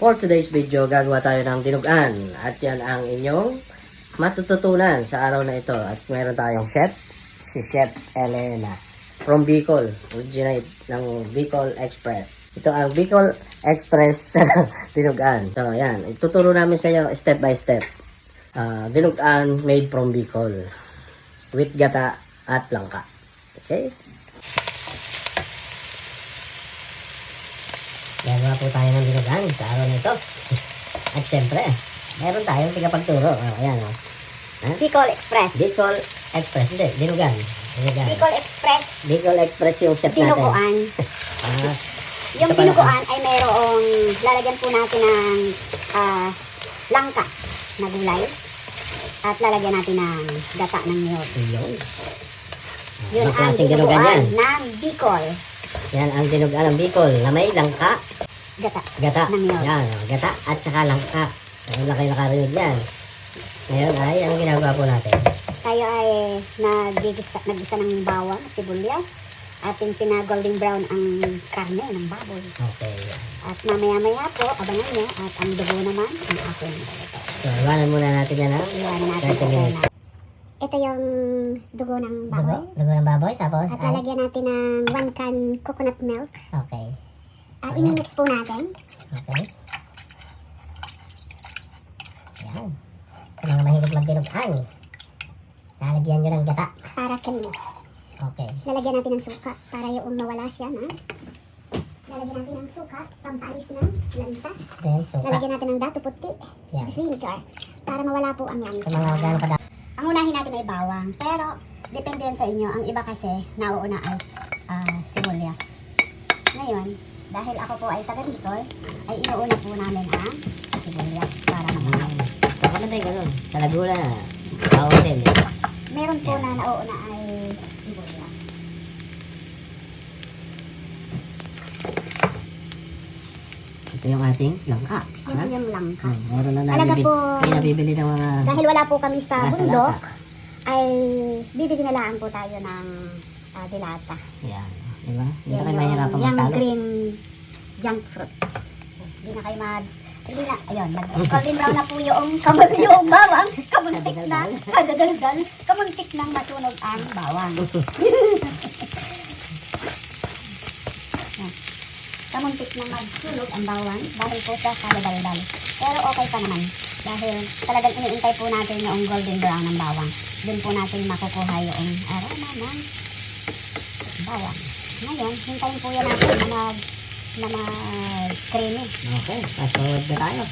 For today's video, gagawa tayo ng dinugan. At yan ang inyong matututunan sa araw na ito. At meron tayong chef, si Chef Elena from Bicol, originate ng Bicol Express. Ito ang Bicol Express dinugan. So yan, ituturo namin sa iyo step by step. Dinugan made from Bicol with gata at langka. Okay? Gagawa po tayo ng dinugan sa araw na ito. At syempre, meron tayong tigapagturo. Ayan o. Bicol Express. Bicol Express. Hindi, dinugan. Bicol Express. Bicol Express yung chef natin. Dinuguan. Yung ito pala. dinuguan ay mayroong lalagyan po natin ng langka na gulay. At lalagyan natin ng gata ng niyog. Yun Yun ang klaseng dinugan dinuguan yan. ng Bicol. Yan ang dinugan ng Bicol na may langka. Gata Gata. ng niyog. Yan, gata at saka langka. Ayun lang kayo nakarinig yan. Ngayon ay, ang ginagawa po natin? Tayo ay nagisa ng bawang, sibuyas. Ating pina-golden brown ang karne ng baboy. Okay. At mamaya-maya po, abangan nyo. At ang dugo naman, ang aking ito. So, iwanan muna natin yan. Iwanan natin 30 minutes. Ito yung dugo ng baboy. Dugo ng baboy. Tapos At lalagyan natin ng 1 can coconut milk. Okay. Ini-mix po natin. Okay. Yan. Sa mga mahilig magdinugan, lalagyan nyo ng gata. Para kanino. Okay. Lalagyan natin ng suka para yung mawala siya na. Lalagyan natin ng suka, pampalis ng lansa. Then, suka. Lalagyan natin ng dato puti, Yan. vinegar, para mawala po ang lansa. Sa mga gano'n kada. Ang unahin natin ay bawang, pero depende yan sa inyo. Ang iba kasi, nauuna ay sibuyas. Ngayon, dahil ako po ay taga Bicol, ay inuuna po namin ang sibuyas para mamangang. Baka na tayo gano'n. Sa Laguna, bawang din. Meron po na nauuna ay sibuyas. Ito yung ating langka. Yan yung langka. Meron na Talaga nabibili. po, May nabibili ng mga dahil wala po kami sa nasa bundok, lata. ay bibili na lang po tayo ng dilata. Yan. Diba? Hindi na Yan kayo mahirapan yung magtalo. green junk fruit. Hindi na kayo hindi na, ayun, nag-golden brown na po yung bawang, kamuntik na, kadadaldal, kamuntik nang matunog ang bawang. Yan. Kamuntik nang magsunog ang bawang dahil po sa kadadaldal. Pero okay pa naman, dahil talagang iniintay po natin yung golden brown ng bawang. Doon po natin makukuha yung aroma ng bawang. Ngayon, hintayin po yan natin na mag-creamy. Okay, fast forward na tayo.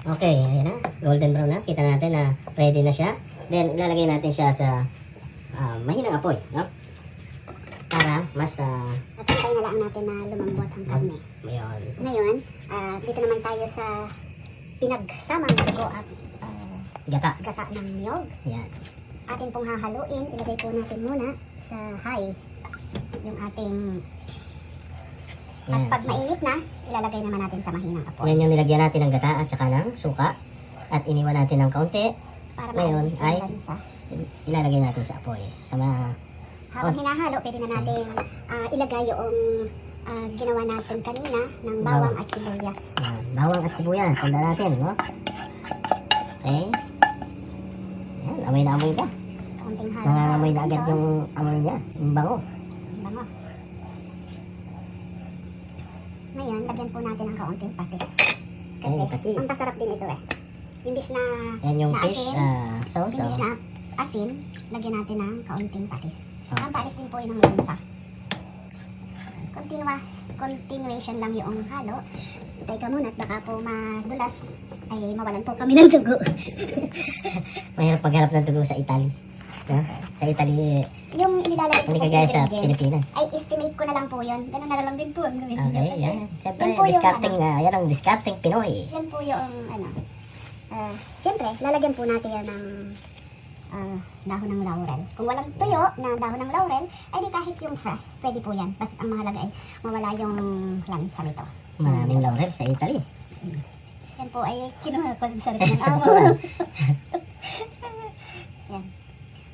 Okay, ayan na. Golden brown na. Kita natin na ready na siya. Then, ilalagay natin siya sa mahinang apoy. No? Para mas At hintayin na lang natin na lumambot ang karne. Ngayon. Ngayon, dito naman tayo sa pinagsamang dugo at Gata. gata ng niyog. Yan. Atin pong hahaluin. Ilagay po natin muna sa high yung ating. At Yan. pag mainit na, ilalagay naman natin sa mahinang apoy. Yan yung nilagyan natin ng gata at saka ng suka. At iniwan natin ng kaunti. Para Ngayon maalis ay yung lansa. ilalagay natin sa apoy. Sa mga Habang hinahalo, pwede na natin ilagay yung ginawa natin kanina ng bawang at sibuyas. bawang at sibuyas. Tanda natin, no? Okay. Yan, amoy na amoy ka. Kaunting halo. Nangangamoy na agad yung amoy niya. Yung bango. Bango. Ngayon, lagyan po natin ng kaunting patis. Kasi, Ay, patis. ang pasarap din ito eh. Imbis na Yan yung na fish asin, sauce. imbis Oh. na asin, lagyan natin ng kaunting patis. Ah. Ang patis din po yun ng lansa. Continuation lang yung halo. Teka muna at baka po madulas ay mawalan po kami ng dugo. Mahirap pagharap ng dugo sa Italy. No? Sa Italy, Yung inilalagay po hindi kong kagaya sa ingredients, Pilipinas. ay estimate ko na lang po yun. Ganun na lang din po ang gawin. Okay, yan. Siyempre, Yan po yung discarding, yan ang discarding Pinoy. Yan po yung siyempre, lalagyan po natin yan ng dahon ng laurel. Kung walang tuyo na dahon ng laurel, ay di kahit yung fresh, pwede po yan. Basta ang mahalaga ay mawala yung lansa nito. Maraming laurel sa Italy. Yan po ay kinuha ko sa sarili ng Sa amo. bakuran. Yan.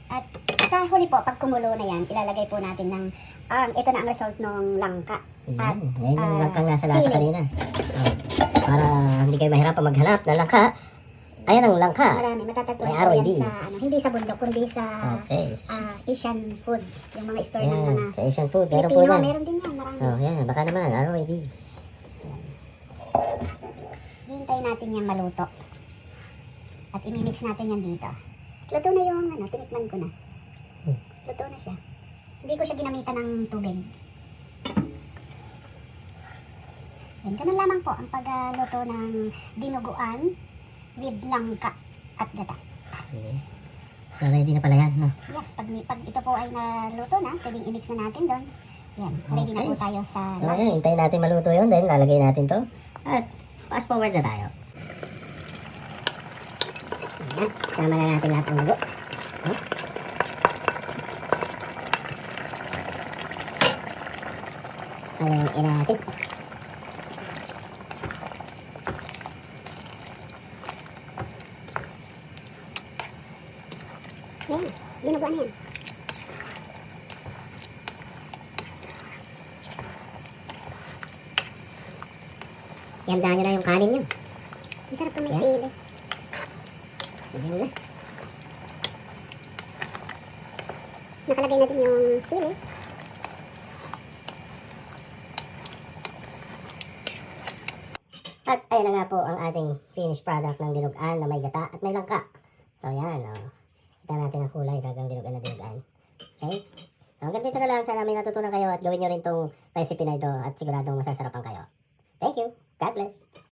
At sa huli po, pag kumulo na yan, ilalagay po natin ng, ito na ang result ng langka. Yan. Yan yung langkang nasa lata sili. kanina. Oh. Para kayo mahirapan maghanap ng langka, ayan ang langka. Marami, matatagpuan May po ROD. yan sa, hindi sa bundok, kundi sa Okay. Asian food. Yung mga store ng Yan, mga sa Asian food, meron po Pilipino, yan. meron din yan, marami. Oh, yan, baka naman, ROD. Hintayin natin yung maluto. At imimix natin yan dito. Luto na yung, tinikman ko na. Luto na siya. Hindi ko siya ginamitan ng tubig. Yan, ganun lamang po ang pagluto ng dinuguan with langka at gata. Okay. So, ready na pala yan, no? Yes, pag ito po ay naluto na, pwedeng i-mix na natin doon. Yan, ready na po tayo sa So, ayan, lunch. hintayin natin maluto yun, then lalagay natin to. At, fast forward na tayo. Ayan, sama na natin lahat ng dugo. Huh? Haluin natin. Yan, dinuguan yan. Ihandaan nyo na yung kanin nyo. Ang sarap kung may Yan. sili. Ayan na. Nakalagay na din yung sili. At ayun na nga po ang ating finished product ng dinugan na may gata at may langka. So yan, oh. Kita natin ang kulay gagang dinugan na dinugan. Okay? So hanggang dito na lang. Sana may natutunan kayo at gawin nyo rin tong recipe na ito at siguradong masasarapan kayo. Thank you. God bless.